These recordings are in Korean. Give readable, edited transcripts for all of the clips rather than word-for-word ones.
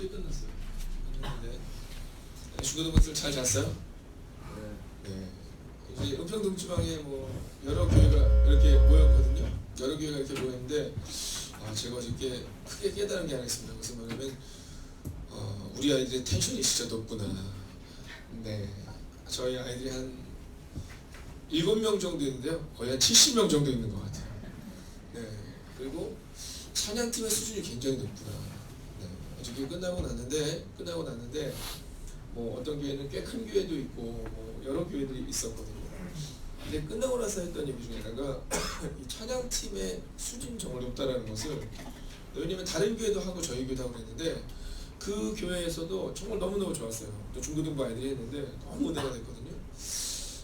일찍 끝났어요. 끝났는데 죽어도 것을 잘 잤어요? 네. 이제 은평동지방에 뭐 여러 교회가 이렇게 모였거든요. 여러 교회가 이렇게 모였는데 제가 어저께 크게 깨달은 게 하나 있습니다. 무슨 말이냐면 우리 아이들의 텐션이 진짜 높구나. 네. 저희 아이들이 한 7명 정도 있는데요. 거의 한 70명 정도 있는 것 같아요. 네. 그리고 찬양팀의 수준이 굉장히 높구나. 네. 어저께 끝나고 났는데 뭐 어떤 교회는 꽤 큰 교회도 있고 뭐 여러 교회들이 있었거든요. 근데 끝나고 나서 했던 얘기 중에 하나가 이 찬양팀의 수준이 정말 높다라는 것을, 왜냐면 다른 교회도 하고 저희 교회도 하고 그랬는데 그 교회에서도 정말 너무너무 좋았어요. 또 중고등부 아이들이 했는데 너무 은혜가 됐거든요.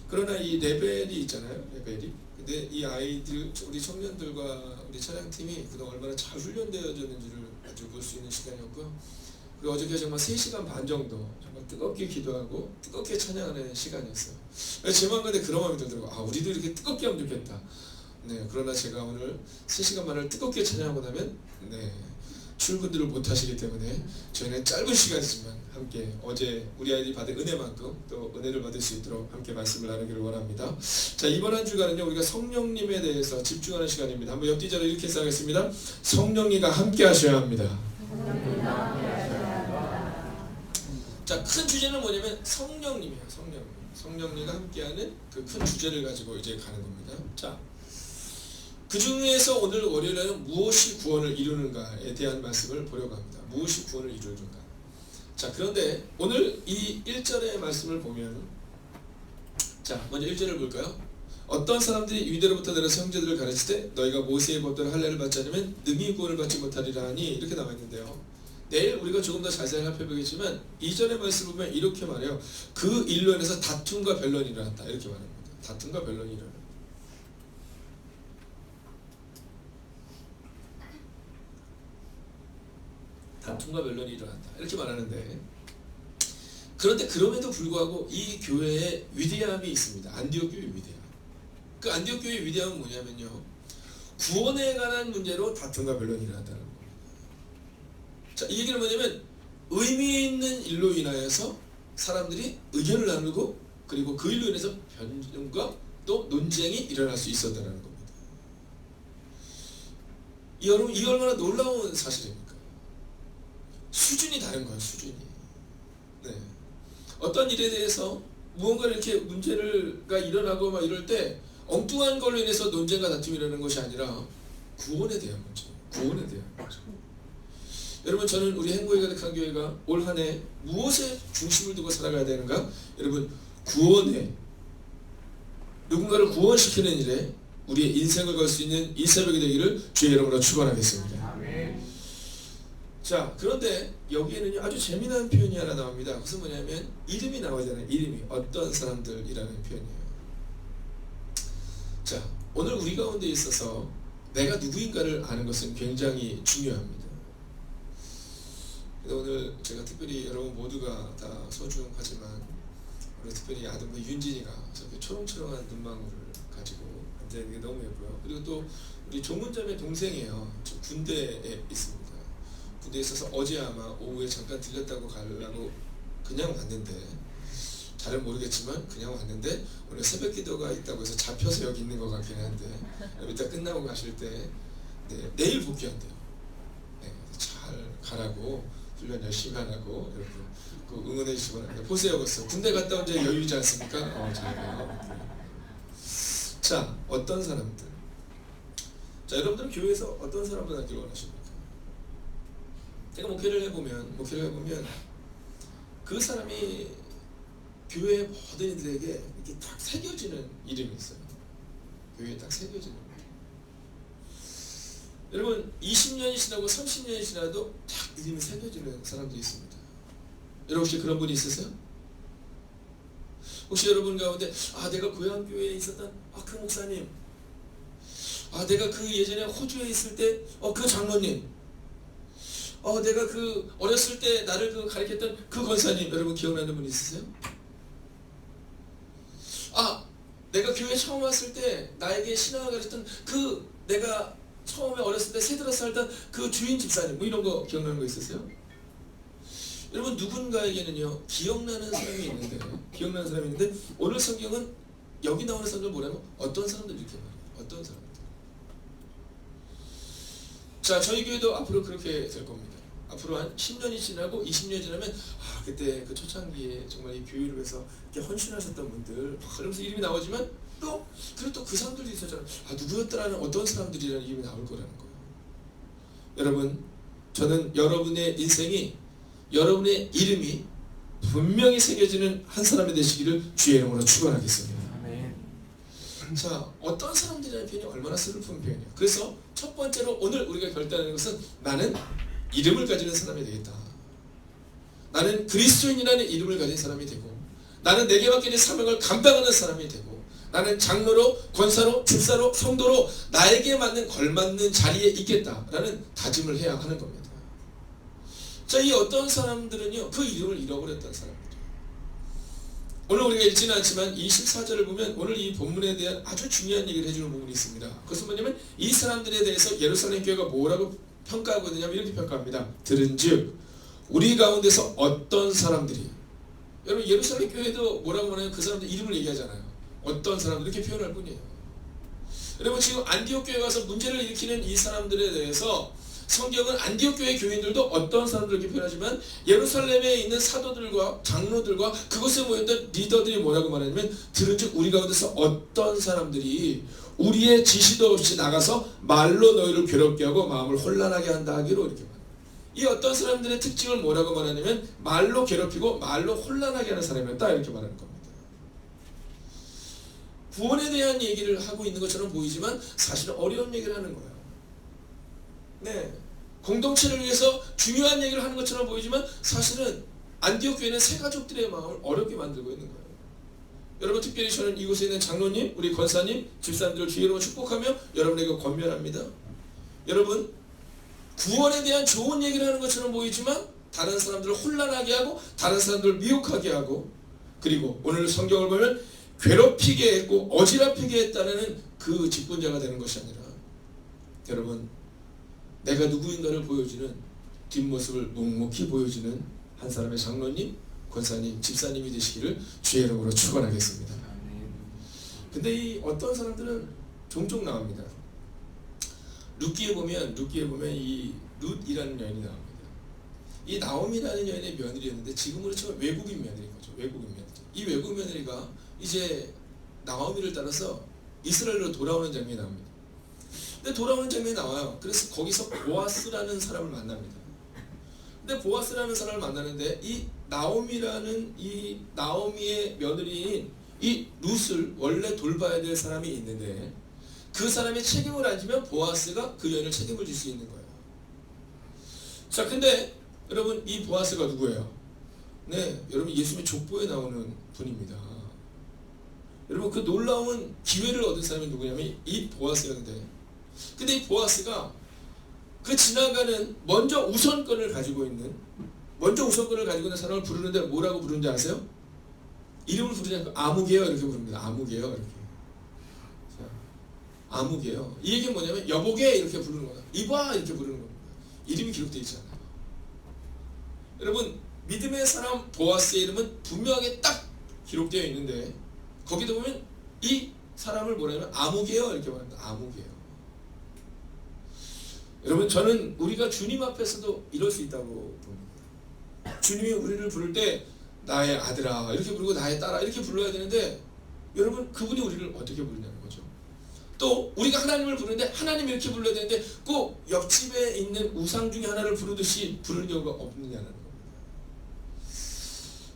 그러나 이 레벨이 있잖아요. 레벨이. 근데 이 아이들, 우리 청년들과 우리 찬양팀이 그동안 얼마나 잘 훈련되어졌는지를 아주 볼 수 있는 시간이었고요. 그리고 어저께 정말 3시간 반 정도 정말 뜨겁게 기도하고 뜨겁게 찬양하는 시간이었어요. 제 마음가운데 그런 마음이 들더라고요. 우리도 이렇게 뜨겁게 하면 좋겠다. 네, 그러나 제가 오늘 3시간 반을 뜨겁게 찬양하고 나면 출근들을 못 하시기 때문에 저희는 짧은 시간이지만 함께 어제 우리 아이들이 받은 은혜만큼 또 은혜를 받을 수 있도록 함께 말씀을 나누기를 원합니다. 자, 이번 한 주간은요, 우리가 성령님에 대해서 집중하는 시간입니다. 한번 옆 뒤자로 이렇게 써야겠습니다. 성령님과 함께 하셔야 합니다. 자, 큰 주제는 뭐냐면 성령님이에요. 성령님과 함께하는 그 큰 주제를 가지고 이제 가는 겁니다. 자, 그 중에서 오늘 월요일에는 무엇이 구원을 이루는가에 대한 말씀을 보려고 합니다. 무엇이 구원을 이루는가. 자, 그런데 오늘 이 1절의 말씀을 보면, 자, 먼저 1절을 볼까요? 어떤 사람들이 유대로부터 내려서 형제들을 가르칠 때 너희가 모세의 법대로 할례를 받지 않으면 능히 구원을 받지 못하리라 하니, 이렇게 나와 있는데요. 내일 우리가 조금 더 자세히 살펴보겠지만 이전의 말씀을 보면 이렇게 말해요. 그 일로 인해서 다툼과 변론이 일어났다. 이렇게 말합니다. 다툼과 변론이 일어났다. 다툼과 변론이 일어났다. 이렇게 말하는데, 그런데 그럼에도 불구하고 이 교회에 위대함이 있습니다. 안디옥 교회의 위대함. 그 안디옥 교회의 위대함은 뭐냐면요, 구원에 관한 문제로 다툼과 변론이 일어났다는 겁니다. 자, 이 얘기는 뭐냐면 의미 있는 일로 인하여서 사람들이 의견을 나누고, 그리고 그 일로 인해서 변론과 또 논쟁이 일어날 수 있었다는 겁니다. 여러분, 이 얼마나 놀라운 사실입니까? 수준이 다른 거예요. 수준이. 네. 어떤 일에 대해서 무언가 이렇게 문제가 일어나고 막 이럴 때 엉뚱한 걸로 인해서 논쟁과 다툼이 일어나는 것이 아니라 구원에 대한 문제. 구원에 대한 문제. 여러분, 저는 우리 행복이 가득한 교회가 올 한 해 무엇에 중심을 두고 살아가야 되는가? 여러분, 구원에, 누군가를 구원시키는 일에 우리의 인생을 걸 수 있는 이 새벽이 되기를 주의 이름으로 축원하겠습니다. 자, 그런데 여기에는요, 아주 재미난 표현이 하나 나옵니다. 그것은 뭐냐면 이름이 나오잖아요. 이름이. 어떤 사람들이라는 표현이에요. 자, 오늘 우리 가운데 있어서 내가 누구인가를 아는 것은 굉장히 중요합니다. 오늘 제가 특별히 여러분 모두가 다 소중하지만 우리 특별히 아들분 윤진이가 저렇게 초롱초롱한 눈망울을 가지고 앉아있는 게 너무 예뻐요. 그리고 또 우리 종문자매 동생이에요. 저 군대에 있습니다. 군대에 있어서 어제 아마 오후에 잠깐 들렸다고 가려고 그냥 왔는데, 잘은 모르겠지만 그냥 왔는데 오늘 새벽 기도가 있다고 해서 잡혀서 여기 있는 것 같긴 한데, 이따 끝나고 가실 때 내일 복귀한대요. 네, 잘 가라고, 훈련 열심히 하라고 여러분 그 응원해 주시기 바랍니다. 보세요, 벌써 군대 갔다 온 지 여유지 않습니까? 잘해요. 자, 어떤 사람들. 자, 여러분들은 교회에서 어떤 사람을 하기를 원하십니까? 제가 목회를 해보면 그 사람이 교회 모든 이들에게 이렇게 딱 새겨지는 이름이 있어요. 교회에 딱 새겨지는 이름. 여러분, 20년이 지나고 30년이 지나도 딱 이름이 새겨지는 사람들이 있습니다. 여러분, 혹시 그런 분이 있으세요? 혹시 여러분 가운데 내가 고향교회에 있었던 그 목사님, 내가 그 예전에 호주에 있을 때 그 장로님, 내가 그 어렸을 때 나를 그 가르쳤던 그 권사님, 여러분 기억나는 분 있으세요? 내가 교회 처음 왔을 때 나에게 신앙을 가르쳤던 그 내가 처음에 어렸을 때 새들어 살던 그 주인 집사님, 뭐 이런 거 기억나는 거 있으세요? 여러분 누군가에게는요 기억나는 사람이 있는데 오늘 성경은 여기 나오는 사람들 뭐라면 어떤 사람들 이렇게 말해요. 어떤 사람들. 자, 저희 교회도 앞으로 그렇게 될 겁니다. 앞으로 한 10년이 지나고 20년이 지나면 그때 그 초창기에 정말 이 교회를 위해서 이렇게 헌신하셨던 분들 그러면서 이름이 나오지만 그리고 또 그 사람들도 있었잖아요. 누구였더라는 어떤 사람들이라는 이름이 나올 거라는 거예요. 여러분, 저는 여러분의 인생이 여러분의 이름이 분명히 새겨지는 한 사람이 되시기를 주의 이름으로 축원하겠습니다. 자, 어떤 사람들이라는 표현이 얼마나 슬픈 표현이에요. 그래서 첫 번째로 오늘 우리가 결단하는 것은 나는 이름을 가지는 사람이 되겠다. 나는 그리스도인이라는 이름을 가진 사람이 되고 나는 내게 맡겨진 사명을 감당하는 사람이 되고 나는 장로로, 권사로, 집사로, 성도로 나에게 맞는 걸맞는 자리에 있겠다라는 다짐을 해야 하는 겁니다. 자, 이 어떤 사람들은요 그 이름을 잃어버렸던 사람들. 오늘 우리가 읽지는 않지만 이 14절을 보면 오늘 이 본문에 대한 아주 중요한 얘기를 해주는 부분이 있습니다. 그것은 뭐냐면 이 사람들에 대해서 예루살렘 교회가 뭐라고 평가하고 있느냐면 이렇게 평가합니다. 들은즉 우리 가운데서 어떤 사람들이, 여러분 예루살렘 교회도 뭐라고 말하면 그 사람들 이름을 얘기하잖아요. 어떤 사람들 이렇게 표현할 뿐이에요. 여러분 지금 안디옥 교회 가서 문제를 일으키는 이 사람들에 대해서 성경은 안디옥 교회 교인들도 어떤 사람들 이렇게 표현하지만 예루살렘에 있는 사도들과 장로들과 그곳에 모였던 리더들이 뭐라고 말하냐면 들은즉 우리 가운데서 어떤 사람들이 우리의 지시도 없이 나가서 말로 너희를 괴롭게 하고 마음을 혼란하게 한다 하기로 이렇게 말합니다. 이 어떤 사람들의 특징을 뭐라고 말하냐면 말로 괴롭히고 말로 혼란하게 하는 사람이었다 이렇게 말하는 겁니다. 구원에 대한 얘기를 하고 있는 것처럼 보이지만 사실은 어려운 얘기를 하는 거예요. 네, 공동체를 위해서 중요한 얘기를 하는 것처럼 보이지만 사실은 안디옥 교회는 새 가족들의 마음을 어렵게 만들고 있는 거예요. 여러분 특별히 저는 이곳에 있는 장로님, 우리 권사님, 집사님들을 주의 이름으로 축복하며 여러분에게 권면합니다. 여러분 구원에 대한 좋은 얘기를 하는 것처럼 보이지만 다른 사람들을 혼란하게 하고 다른 사람들을 미혹하게 하고 그리고 오늘 성경을 보면 괴롭히게 했고 어지럽히게 했다는 그 직분자가 되는 것이 아니라 여러분 내가 누구인가를 보여주는 뒷모습을 묵묵히 보여주는 한 사람의 장로님, 권사님, 집사님이 되시기를 주의 이름으로 축원하겠습니다. 근데 이 어떤 사람들은 종종 나옵니다. 룻기에 보면 이 룻이라는 여인이 나옵니다. 이 나옴이라는 여인의 며느리였는데 지금으로 치면 외국인 며느리인 거죠. 외국인 며느리. 이 외국 며느리가 이제 나오미를 따라서 이스라엘로 돌아오는 장면이 나옵니다. 근데 돌아오는 장면이 나와요. 그래서 거기서 보아스라는 사람을 만납니다. 근데 보아스라는 사람을 만나는데 이 나오미라는 이 나오미의 며느리인 이 룻을 원래 돌봐야 될 사람이 있는데 그 사람의 책임을 안 지면 보아스가 그 여인을 책임을 질 수 있는 거예요. 자, 근데 여러분 이 보아스가 누구예요? 네, 여러분 예수님의 족보에 나오는 분입니다. 여러분 그 놀라운 기회를 얻은 사람이 누구냐면 이 보아스였는데 근데 이 보아스가 그 지나가는 먼저 우선권을 가지고 있는 사람을 부르는데 뭐라고 부르는지 아세요? 이름을 부르지 않고 아무개요 이렇게 부릅니다. 아무개요 이렇게. 자, 아무개요. 이 얘기는 뭐냐면 여보게 이렇게 부르는 거야. 이봐 이렇게 부르는 겁니다. 이름이 기록되어 있지 않아요. 여러분 믿음의 사람 보아스의 이름은 분명하게 딱 기록되어 있는데 거기도 보면 이 사람을 뭐냐면 아무개요 이렇게 말합니다. 아무개요. 여러분 저는 우리가 주님 앞에서도 이럴 수 있다고 봅니다. 주님이 우리를 부를 때 나의 아들아 이렇게 부르고 나의 딸아 이렇게 불러야 되는데 여러분 그분이 우리를 어떻게 부르냐는 거죠. 또 우리가 하나님을 부르는데 하나님 이렇게 불러야 되는데 꼭 옆집에 있는 우상 중에 하나를 부르듯이 부르는 경우가 없느냐는 겁니다.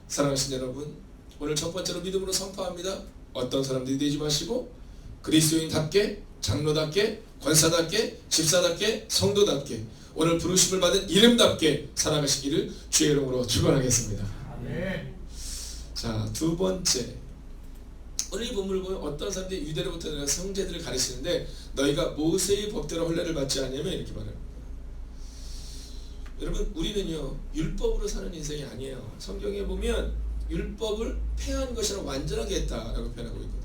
사랑하신 여러분 오늘 첫 번째로 믿음으로 선포합니다. 어떤 사람들이 되지 마시고 그리스도인답게 장로답게 권사답게 집사답게 성도답게 오늘 부르심을 받은 이름답게 살아가시기를 주의 이름으로 축원하겠습니다. 아멘. 자, 두 번째 오늘 이 본문을 보면 어떤 사람들이 유대로부터 내려간 형제들을 가르치는데 너희가 모세의 법대로 혼례를 받지 않으면 이렇게 말합니다. 여러분 우리는요 율법으로 사는 인생이 아니에요. 성경에 보면 율법을 폐한 것이라 완전하게 했다라고 표현하고 있거든요.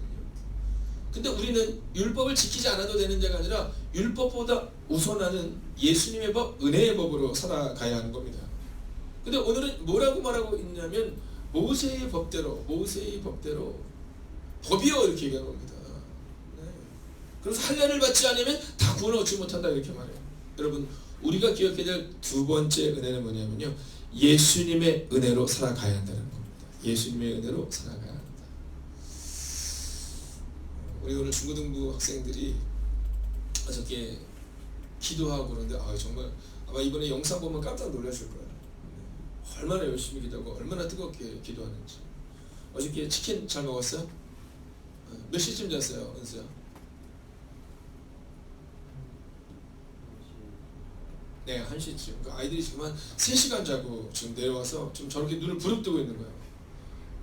근데 우리는 율법을 지키지 않아도 되는 자가 아니라 율법보다 우선하는 예수님의 법, 은혜의 법으로 살아가야 하는 겁니다. 근데 오늘은 뭐라고 말하고 있냐면 모세의 법대로 법이요 이렇게 얘기하는 겁니다. 네. 그래서 할례를 받지 않으면 다 구원을 얻지 못한다 이렇게 말해요. 여러분 우리가 기억해야 될 두 번째 은혜는 뭐냐면요, 예수님의 은혜로 살아가야 한다는 겁니다. 예수님의 은혜로 살아가야 한다. 우리 오늘 중고등부 학생들이 어저께 기도하고 그러는데 정말 아마 이번에 영상 보면 깜짝 놀라실 거예요. 얼마나 열심히 기도하고 얼마나 뜨겁게 기도하는지. 어저께 치킨 잘 먹었어요? 몇 시쯤 잤어요, 은수야? 네, 1시쯤. 그러니까 아이들이 지금 한 3시간 자고 지금 내려와서 지금 저렇게 눈을 부릅뜨고 있는 거예요.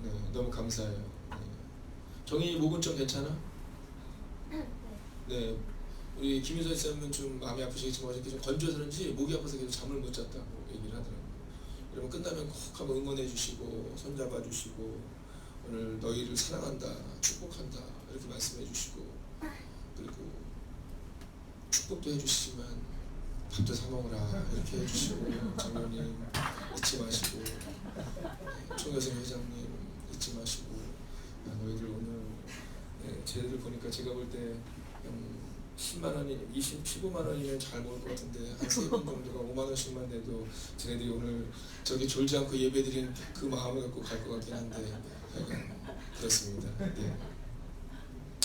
네, 너무 감사해요. 네. 정희 목은 좀 괜찮아? 네, 우리 김유선 쌤은 좀 마음이 아프시겠지만 어저께 좀 건조해서 그런지 목이 아파서 계속 잠을 못 잤다고 얘기를 하더라고요. 여러분 끝나면 꼭 한번 응원해 주시고 손잡아 주시고 오늘 너희를 사랑한다, 축복한다 이렇게 말씀해 주시고, 그리고 축복도 해주시지만 밥도 사 먹으라 이렇게 해주시고, 장로님 잊지 마시고, 총여생 회장님 잊지 마시고, 너희들 오늘 쟤들 보니까 제가 볼 때 10만 원이 15만 원이면 잘 먹을 것 같은데 한 3분 정도가 5만 원씩만 내도 쟤네들이 오늘 저기 졸지 않고 예배드린 그 마음을 갖고 갈 것 같긴 한데 그렇습니다. 네.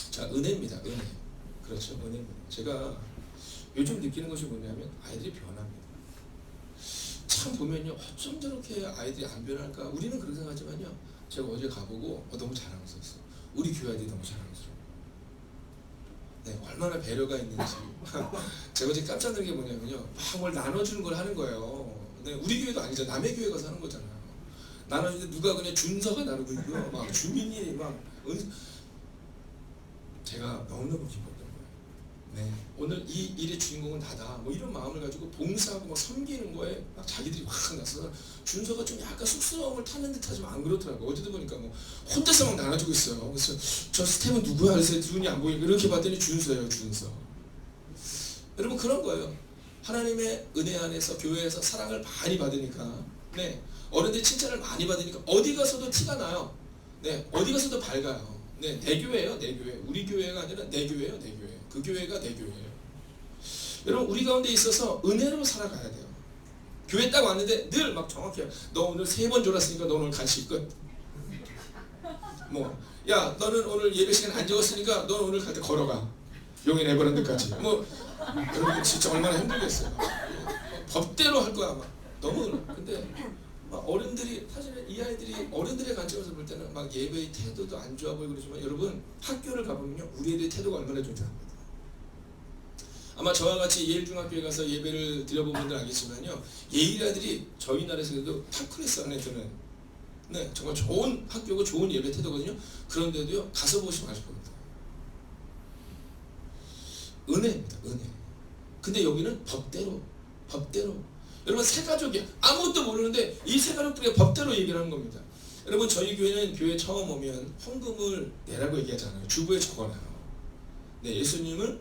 자, 은혜입니다. 은혜. 그렇죠, 은혜입니다. 제가 요즘 느끼는 것이 뭐냐면 아이들이 변합니다. 참 보면요, 어쩜 저렇게 아이들이 안 변할까? 우리는 그렇게 생각하지만요, 제가 어제 가보고 너무 자랑스러웠어. 우리 교회 아이들이 너무 자랑스러워. 네, 얼마나 배려가 있는지. 제가 어제 깜짝 놀란 게 뭐냐면요, 막 뭘 나눠주는 걸 하는 거예요. 네, 우리 교회도 아니죠. 남의 교회 가서 하는 거잖아요. 나눠주는데 누가 그냥 준서가 나누고 있고요, 막 주민이 막 제가 너무너무 기뻤던 거예요. 네, 오늘 이 일의 주인공은 나다, 뭐 이런 마음을 가지고 봉사하고 막 섬기는 거에 막 자기들이 확 나서 준서가 좀 약간 쑥스러움을 타는 듯하지만 안 그렇더라고. 어제도 보니까 뭐 혼자서 막 나눠주고 있어요. 그래서 저 스텝은 누구야? 그래서 눈이 안 보이고 이렇게 봤더니 준서예요, 준서. 여러분 그런 거예요. 하나님의 은혜 안에서 교회에서 사랑을 많이 받으니까, 네, 어른들 칭찬을 많이 받으니까 어디 가서도 티가 나요. 네, 어디 가서도 밝아요. 네, 내 교회예요, 내 교회. 우리 교회가 아니라 내 교회예요, 내 교회. 그 교회가 내 교회예요. 여러분 우리 가운데 있어서 은혜로 살아가야 돼요. 교회 딱 왔는데 늘 막 정확히 너 오늘 3번 졸았으니까 너 오늘 간식 끝. 뭐, 야 너는 오늘 예배 시간 안 적었으니까 너 오늘 갈 때 걸어가. 용인 에버랜드까지. 뭐, 여러분 진짜 얼마나 힘들겠어요. 법대로 할 거야 막. 너무. 근데 막 어른들이, 사실은 이 아이들이 어른들의 관점에서 볼 때는 막 예배의 태도도 안 좋아 보이고 그러지만, 여러분 학교를 가보면요, 우리 애들의 태도가 얼마나 존재합니다. 아마 저와 같이 예일중학교에 가서 예배를 드려본 분들 알겠지만요, 예일 아들이 저희 나라에서도 탑 클래스 안에 드는, 네, 정말 좋은 학교고 좋은 예배 태도거든요. 그런데도요, 가서 보시면 아실 겁니다. 은혜입니다, 은혜. 근데 여기는 법대로. 여러분 세 가족이야. 아무것도 모르는데 이 세 가족들이 법대로 얘기를 하는 겁니다. 여러분 저희 교회는 교회 처음 오면 헌금을 내라고 얘기하잖아요. 주부에 적어놔요. 네, 예수님을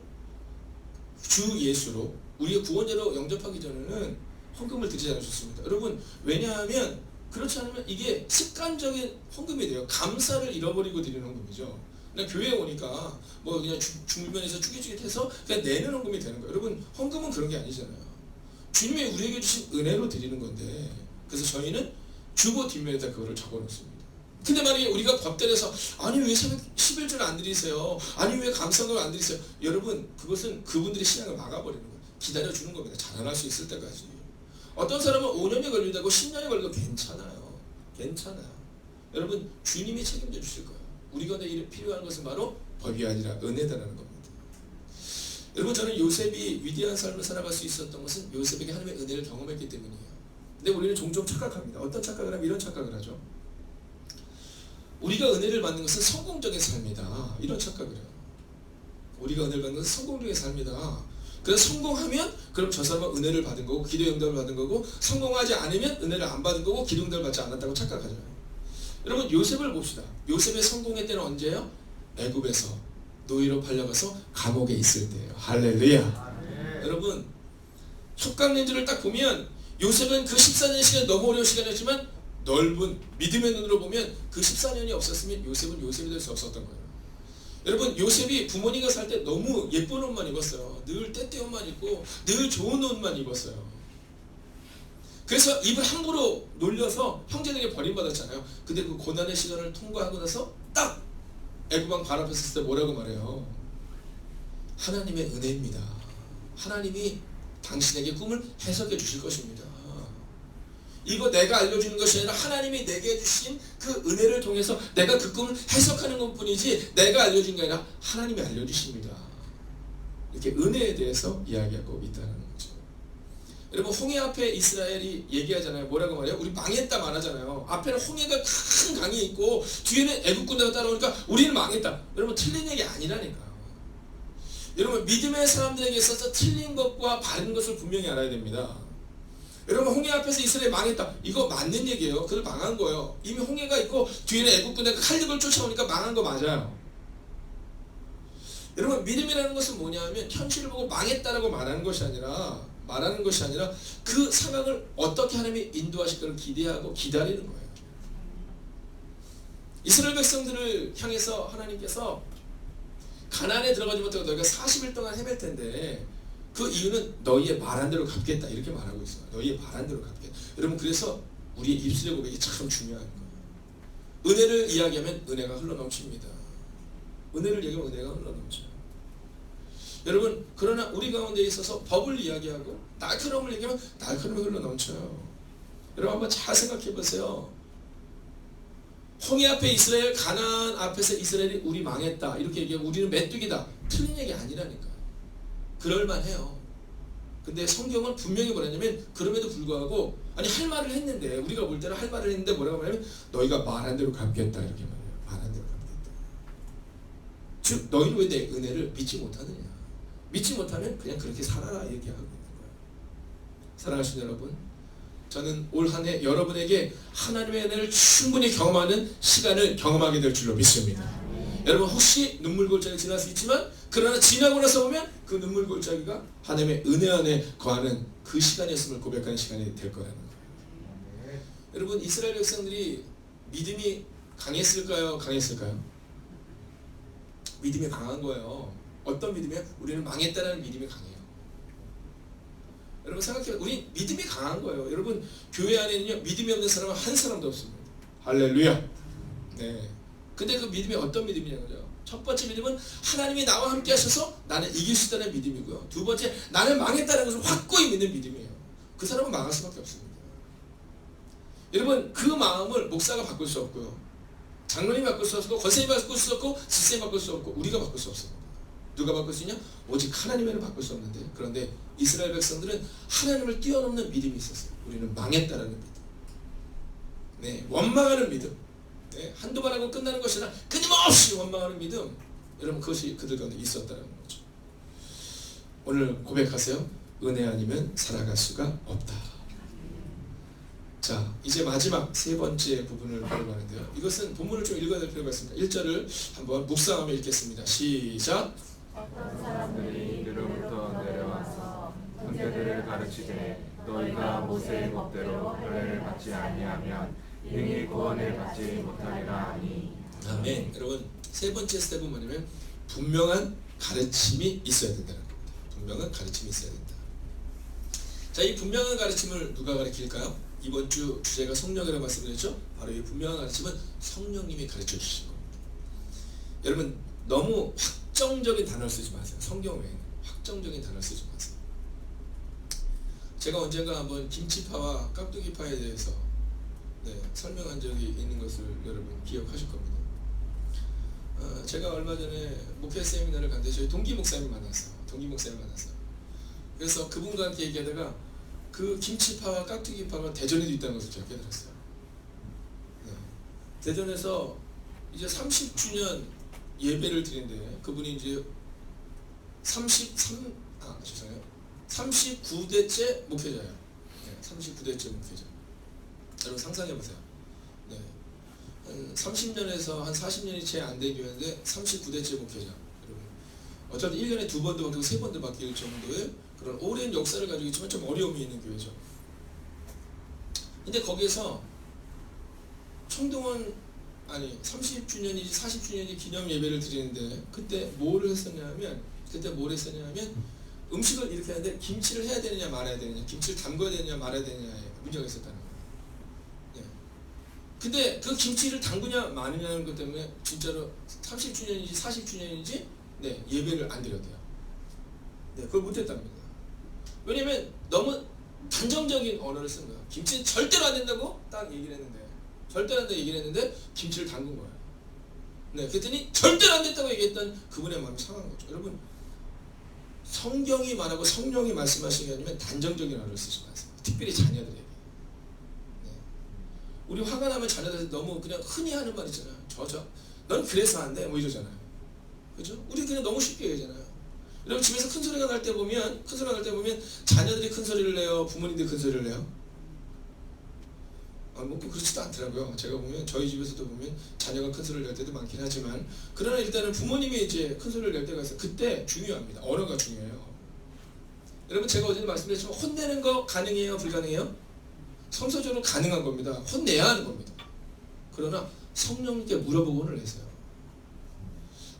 주 예수로 우리의 구원자로 영접하기 전에는 헌금을 드리지 않으셨습니다. 여러분 왜냐하면 그렇지 않으면 이게 습관적인 헌금이 돼요. 감사를 잃어버리고 드리는 헌금이죠. 그냥 교회에 오니까 뭐 그냥 주변에서 쭈깃쭈깃해서 그냥 내는 헌금이 되는 거예요. 여러분 헌금은 그런 게 아니잖아요. 주님이 우리에게 주신 은혜로 드리는 건데, 그래서 저희는 주보 뒷면에다 그거를 적어놓습니다. 근데 만약에 우리가 법대로서 아니 왜 11조를 안 드리세요? 아니 왜 감사금을 안 드리세요? 여러분 그것은 그분들의 신앙을 막아버리는 거예요. 기다려주는 겁니다. 자라날 수 있을 때까지. 어떤 사람은 5년이 걸리다고 10년이 걸려도 괜찮아요. 여러분 주님이 책임져 주실 거예요. 우리가 필요한 것은 바로 법이 아니라 은혜다라는 겁니다. 여러분 저는 요셉이 위대한 삶을 살아갈 수 있었던 것은 요셉에게 하나님의 은혜를 경험했기 때문이에요. 근데 우리는 종종 착각합니다. 어떤 착각을 하면 이런 착각을 하죠. 우리가 은혜를 받는 것은 성공적인 삶이다, 이런 착각을 해요. 우리가 은혜를 받는 것은 성공적인 삶이다. 그래서 성공하면 그럼 저 사람은 은혜를 받은 거고 기도 응답을 받은 거고, 성공하지 않으면 은혜를 안 받은 거고 기도 응답을 받지 않았다고 착각하잖아요. 여러분 요셉을 봅시다. 요셉의 성공의 때는 언제예요? 애굽에서 노예로 팔려가서 감옥에 있을 때예요. 할렐루야. 여러분 촉각 렌즈를 딱 보면 요셉은 그 14년 시간 너무 어려운 시간이었지만 넓은 믿음의 눈으로 보면 그 14년이 없었으면 요셉은 요셉이 될 수 없었던 거예요. 여러분, 요셉이 부모님과 살 때 너무 예쁜 옷만 입었어요. 늘 때때 옷만 입고 늘 좋은 옷만 입었어요. 그래서 입을 함부로 놀려서 형제들에게 버림받았잖아요. 근데 그 고난의 시간을 통과하고 나서 딱 애굽왕 바로 앞에 섰을 때 뭐라고 말해요? 하나님의 은혜입니다. 하나님이 당신에게 꿈을 해석해 주실 것입니다. 이거 내가 알려주는 것이 아니라 하나님이 내게 해주신 그 은혜를 통해서 내가 그 꿈을 해석하는 것 뿐이지 내가 알려준 게 아니라 하나님이 알려주십니다. 이렇게 은혜에 대해서 이야기하고 있다는 거죠. 여러분, 홍해 앞에 이스라엘이 얘기하잖아요. 뭐라고 말해요? 우리 망했다 말하잖아요. 앞에는 홍해가 큰 강이 있고 뒤에는 애국 군대가 따라오니까 우리는 망했다. 여러분, 틀린 얘기 아니라니까요. 여러분, 믿음의 사람들에게 있어서 틀린 것과 바른 것을 분명히 알아야 됩니다. 여러분, 홍해 앞에서 이스라엘이 망했다. 이거 맞는 얘기예요. 그걸 망한 거예요. 이미 홍해가 있고 뒤에는 애국 군대가 칼립을 쫓아오니까 망한 거 맞아요. 여러분, 믿음이라는 것은 뭐냐 하면 현실을 보고 망했다라고 말하는 것이 아니라 그 상황을 어떻게 하나님이 인도하실까를 기대하고 기다리는 거예요. 이스라엘 백성들을 향해서 하나님께서 가나안에 들어가지 못하고 너희가 40일 동안 헤맬 텐데 그 이유는 너희의 말한 대로 갚겠다 이렇게 말하고 있어요. 너희의 말한 대로 갚겠다. 여러분, 그래서 우리의 입술의 고백이 참 중요한 거예요. 은혜를 이야기하면 은혜가 흘러넘칩니다. 은혜를 얘기하면 은혜가 흘러넘쳐요. 여러분, 그러나 우리 가운데 있어서 법을 이야기하고 날카로움을 얘기하면 날카로움이 흘러넘쳐요. 여러분, 한번 잘 생각해 보세요. 홍해 앞에 이스라엘, 가나안 앞에서 이스라엘이 우리 망했다 이렇게 얘기하고 우리는 메뚜기다. 틀린 얘기 아니라니까. 그럴만해요. 근데 성경은 분명히 뭐라냐면 그럼에도 불구하고 아니 할 말을 했는데 우리가 볼 때는 할 말을 했는데 뭐라고 말하면 너희가 말한 대로 갚겠다 이렇게 말해요. 말한 대로 갚겠다. 즉 너희는 왜 내 은혜를 믿지 못하느냐. 믿지 못하면 그냥 그렇게 살아라 얘기하고 있는 거예요. 사랑하시는 여러분, 저는 올 한 해 여러분에게 하나님의 은혜를 충분히 경험하는 시간을 경험하게 될 줄로 믿습니다. 여러분, 혹시 눈물 골짜기 지날 수 있지만 그러나 지나고 나서 보면 그 눈물 골짜기가 하나님의 은혜 안에 거하는 그 시간이었음을 고백하는 시간이 될 거라는 거예요. 여러분, 이스라엘 백성들이 믿음이 강했을까요? 강했을까요? 믿음이 강한 거예요. 어떤 믿음이요? 우리는 망했다는 믿음이 강해요. 여러분 생각해요. 우리 믿음이 강한 거예요. 여러분, 교회 안에는요 믿음이 없는 사람은 한 사람도 없습니다. 할렐루야. 네. 근데 그 믿음이 어떤 믿음이냐고요. 첫 번째 믿음은 하나님이 나와 함께 하셔서 나는 이길 수 있다는 믿음이고요. 두 번째, 나는 망했다는 것을 확고히 믿는 믿음이에요. 그 사람은 망할 수밖에 없습니다. 여러분, 그 마음을 목사가 바꿀 수 없고요. 장로님이 바꿀 수 없고 권사님이 바꿀 수 없고 집사님이 바꿀 수 없고 우리가 바꿀 수 없습니다. 누가 바꿀 수 있냐? 오직 하나님을 바꿀 수 없는데, 그런데 이스라엘 백성들은 하나님을 뛰어넘는 믿음이 있었어요. 우리는 망했다라는 믿음. 네, 원망하는 믿음. 네, 한두 번 하고 끝나는 것이 아니라 끊임없이 원망하는 믿음. 여러분, 그것이 그들 가운데 있었다는 거죠. 오늘 고백하세요. 은혜 아니면 살아갈 수가 없다. 자, 이제 마지막 세 번째 부분을 보려는데요. 이것은 본문을 좀 읽어야 될 필요가 있습니다. 1절을 한번 묵상하며 읽겠습니다. 시작. 어떤 사람들이 위로부터 내려와서 형제들을 가르치되 너희가 모세의 법대로 할례를 받지 아니하면 능히 구원을 받지 못하리라 하니. 아멘. 여러분, 세 번째 스텝은 뭐냐면 분명한 가르침이 있어야 된다는 겁니다. 분명한 가르침이 있어야 된다. 자, 이 분명한 가르침을 누가 가르칠까요? 이번 주 주제가 성령이라고 말씀드렸죠? 바로 이 분명한 가르침은 성령님이 가르쳐 주신 겁니다. 여러분, 너무 확정적인 단어를 쓰지 마세요. 성경 외에는 확정적인 단어를 쓰지 마세요. 제가 언젠가 한번 김치파와 깍두기파에 대해서 설명한 적이 있는 것을 여러분 기억하실 겁니다. 제가 얼마 전에 목회 세미나를 갔는데 저희 동기 목사님 만났어요. 그래서 그분과 함께 얘기하다가 그 김치파와 깍두기파가 대전에도 있다는 것을 제가 깨달았어요. 네. 대전에서 이제 30주년 예배를 드린데 그분이 이제 39대째 목회자예요. 네, 39대째 목회자. 여러분 상상해보세요. 네. 한 30년에서 한 40년이 채 안 된 교회인데 39대째 목회자. 여러분, 어차피 1년에 2번도 바뀌고 3번도 바뀔 정도의 그런 오랜 역사를 가지고 있지만 좀 어려움이 있는 교회죠. 근데 거기에서 총동원 30주년이지 40주년이 기념 예배를 드리는데 그때 뭘 했었냐면 음식을 이렇게 하는데 김치를 해야 되느냐 말아야 되느냐, 김치를 담궈야 되느냐 말아야 되느냐에 문제가 있었다는 거예요. 예. 근데 그 김치를 담그냐 마느냐는 것 때문에 진짜로 30주년인지 40주년인지 예배를 안 드렸대요. 그걸 못했답니다. 왜냐면 너무 단정적인 언어를 쓴 거야. 김치는 절대로 안 된다고 딱 얘기를 했는데, 절대로 안 된다고 얘기를 했는데 김치를 담근 거야. 그랬더니 절대로 안 됐다고 얘기했던 그분의 마음이 상한 거죠. 여러분, 성경이 말하고 성령이 말씀하시는 게 아니면 단정적인 언어를 쓰지 마세요. 특별히 자녀들에게. 우리 화가 나면 자녀들한테 너무 그냥 흔히 하는 말 있잖아요. 넌 그래서 안 돼. 뭐 이러잖아요. 그죠? 우리 그냥 너무 쉽게 얘기하잖아요. 여러분, 집에서 큰 소리가 날 때 보면 자녀들이 큰 소리를 내요, 부모님들이 큰 소리를 내요? 뭐 그렇지도 않더라고요. 제가 보면 저희 집에서도 보면 자녀가 큰 소리를 낼 때도 많긴 하지만, 그러나 일단은 부모님이 이제 큰 소리를 낼 때가 있어요. 그때 중요합니다. 언어가 중요해요. 여러분, 제가 어제도 말씀드렸지만 혼내는 거 가능해요, 불가능해요? 성서적으로 가능한 겁니다. 혼내야 하는 겁니다. 그러나 성령님께 물어보고 혼내세요.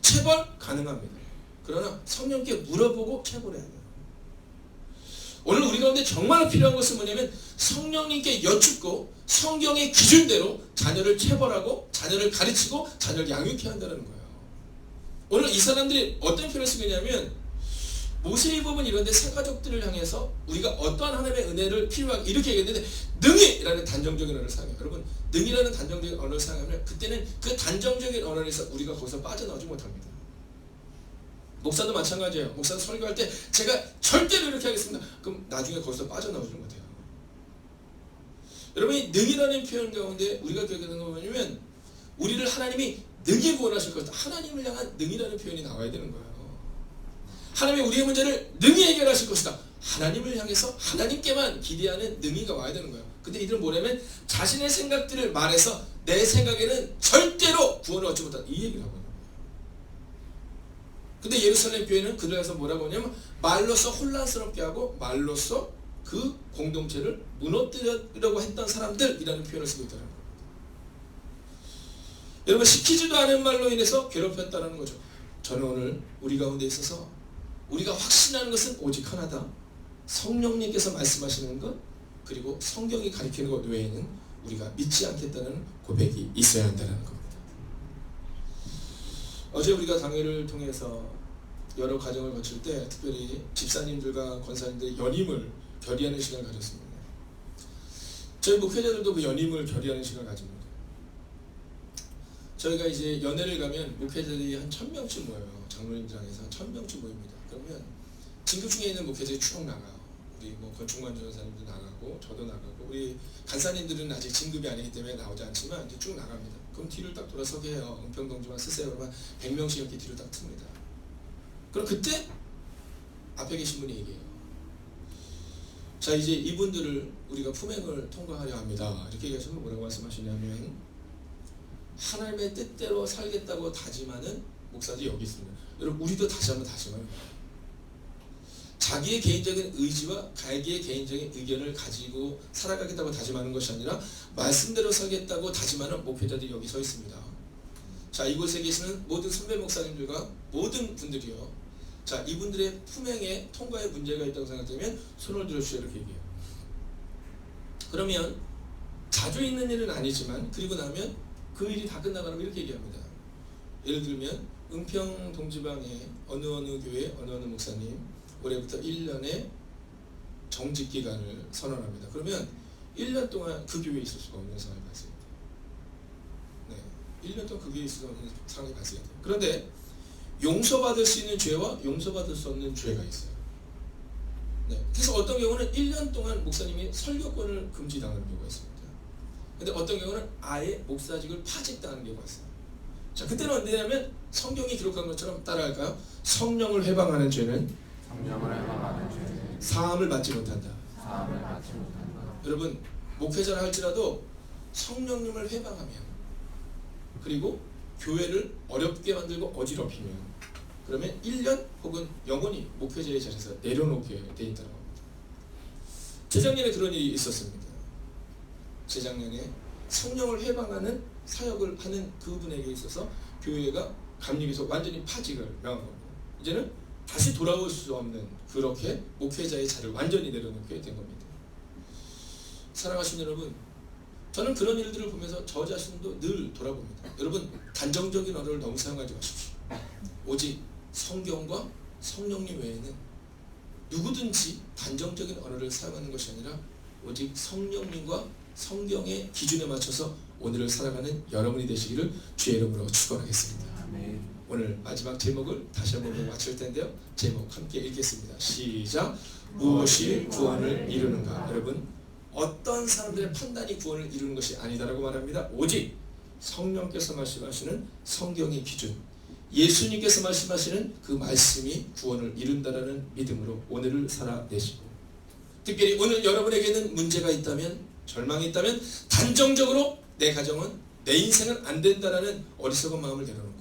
체벌 가능합니다. 그러나 성령께 물어보고 체벌해야 돼요. 오늘 우리 가운데 정말 필요한 것은 뭐냐면 성령님께 여쭙고 성경의 기준대로 자녀를 체벌하고 자녀를 가르치고 자녀를 양육해야 한다는 거예요. 오늘 이 사람들이 어떤 표현을 쓰고 있냐면, 모세의 법은 이런데 새 가족들을 향해서 우리가 어떠한 하나님의 은혜를 필요하게 이렇게 얘기했는데, 능히라는 단정적인 언어를 사용해요. 여러분, 능히라는 단정적인 언어를 사용하면 그때는 그 단정적인 언어에서 우리가 거기서 빠져나오지 못합니다. 목사도 마찬가지예요. 목사도 설교할 때 제가 절대로 이렇게 하겠습니다. 그럼 나중에 거기서 빠져나오지 못해요. 여러분이 능이라는 표현 가운데 우리가 기억하는 건 뭐냐면, 우리를 하나님이 능히 구원하실 것이다. 하나님을 향한 능이라는 표현이 나와야 되는 거예요. 하나님이 우리의 문제를 능히 해결하실 것이다. 하나님을 향해서 하나님께만 기대하는 능이가 와야 되는 거예요. 근데 이들은 뭐냐면 자신의 생각들을 말해서 내 생각에는 절대로 구원을 얻지 못한다, 이 얘기를 하고 있는 거예요. 근데 예루살렘 교회는 그들에서 뭐라고 하냐면 말로써 혼란스럽게 하고 말로써 그 공동체를 무너뜨리려고 했던 사람들이라는 표현을 쓰고 있다는 겁니다. 여러분, 시키지도 않은 말로 인해서 괴롭혔다는 거죠. 저는 오늘 우리 가운데 있어서 우리가 확신하는 것은 오직 하나다. 성령님께서 말씀하시는 것, 그리고 성경이 가리키는 것 외에는 우리가 믿지 않겠다는 고백이 있어야 한다는 겁니다. 어제 우리가 강의를 통해서 여러 과정을 거칠 때 특별히 집사님들과 권사님들이 연임을 결의하는 시간을 가졌습니다. 저희 목회자들도 그 연임을 결의하는 시간을 가집니다. 저희가 이제 연회를 가면 목회자들이 한 1000명쯤 모여요. 장로님들에서 1000명쯤 모입니다. 그러면 진급 중에 있는 목회자들이 쭉 나가요. 우리 뭐 건축관 전사님도 나가고 저도 나가고, 우리 간사님들은 아직 진급이 아니기 때문에 나오지 않지만 이제 쭉 나갑니다. 그럼 뒤를 딱 돌아서게 해요. 은평동지만 쓰세요. 그러면 100명씩 이렇게 뒤를 딱 틉니다. 그럼 그때 앞에 계신 분이 얘기해요. 자, 이제 이분들을 우리가 품행을 통과하려 합니다. 이렇게 얘기하시면 뭐라고 말씀하시냐면, 하나님의 뜻대로 살겠다고 다짐하는 목사들이 여기 있습니다. 여러분, 우리도 다시 한번 다짐해요. 자기의 개인적인 의지와 자기의 개인적인 의견을 가지고 살아가겠다고 다짐하는 것이 아니라 말씀대로 살겠다고 다짐하는 목회자들이 여기 서 있습니다. 자, 이곳에 계시는 모든 선배 목사님들과 모든 분들이요, 자, 이분들의 품행에 통과에 문제가 있다고 생각되면 손을 들어주세요. 이렇게 얘기해요. 그러면 자주 있는 일은 아니지만 그리고 나면 그 일이 다 끝나가면 이렇게 얘기합니다. 예를 들면 은평 동지방의 어느 교회 어느 목사님 올해부터 1년의 정직 기간을 선언합니다. 그러면 1년 동안 그 교회에 있을 수가 없는 상황이 발생해요. 1년 동안 그 교회에 있을 수 없는 상황이 발생해요. 그런데 용서받을 수 있는 죄와 용서받을 수 없는 죄가 있어요. 그래서 어떤 경우는 1년 동안 목사님이 설교권을 금지당하는 경우가 있습니다. 근데 어떤 경우는 아예 목사직을 파직당하는 경우가 있어요. 자, 그때는 언제냐면 성경이 기록한 것처럼 따라할까요? 성령을 회방하는 죄는 사함을 받지 못한다. 여러분, 목회자를 할지라도 성령님을 회방하면, 그리고 교회를 어렵게 만들고 어지럽히면, 그러면 1년 혹은 영원히 목회자의 자리에서 내려놓게 돼 있다는 겁니다. 재작년에 그런 일이 있었습니다. 재작년에 성령을 해방하는 사역을 하는 그분에게 있어서 교회가 감리교에서 완전히 파직을 명한 겁니다. 이제는 다시 돌아올 수 없는 그렇게 목회자의 자리를 완전히 내려놓게 된 겁니다. 사랑하시는 여러분, 저는 그런 일들을 보면서 저 자신도 늘 돌아봅니다. 여러분, 단정적인 언어를 너무 사용하지 마십시오. 오직 성경과 성령님 외에는 누구든지 단정적인 언어를 사용하는 것이 아니라 오직 성령님과 성경의 기준에 맞춰서 오늘을 살아가는 여러분이 되시기를 주의 이름으로 축원하겠습니다. 아멘. 오늘 마지막 제목을 다시 한번 보고 마칠 텐데요. 제목 함께 읽겠습니다. 시작. 무엇이 구원을 이루는가? 여러분, 어떤 사람들의 판단이 구원을 이루는 것이 아니다라고 말합니다. 오직 성령께서 말씀하시는 성경의 기준, 예수님께서 말씀하시는 그 말씀이 구원을 이룬다라는 믿음으로 오늘을 살아내시고, 특별히 오늘 여러분에게는 문제가 있다면, 절망이 있다면 단정적으로 내 가정은, 내 인생은 안 된다라는 어리석은 마음을 내려놓고,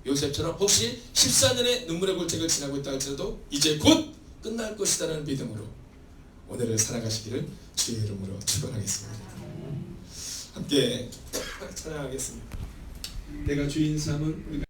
요셉처럼 혹시 14년의 눈물의 골짜기를 지나고 있다 할지라도 이제 곧 끝날 것이다라는 믿음으로 오늘을 살아가시기를 주의 이름으로 축원하겠습니다. 함께 찬양하겠습니다. 내가 주인 삼은 우리가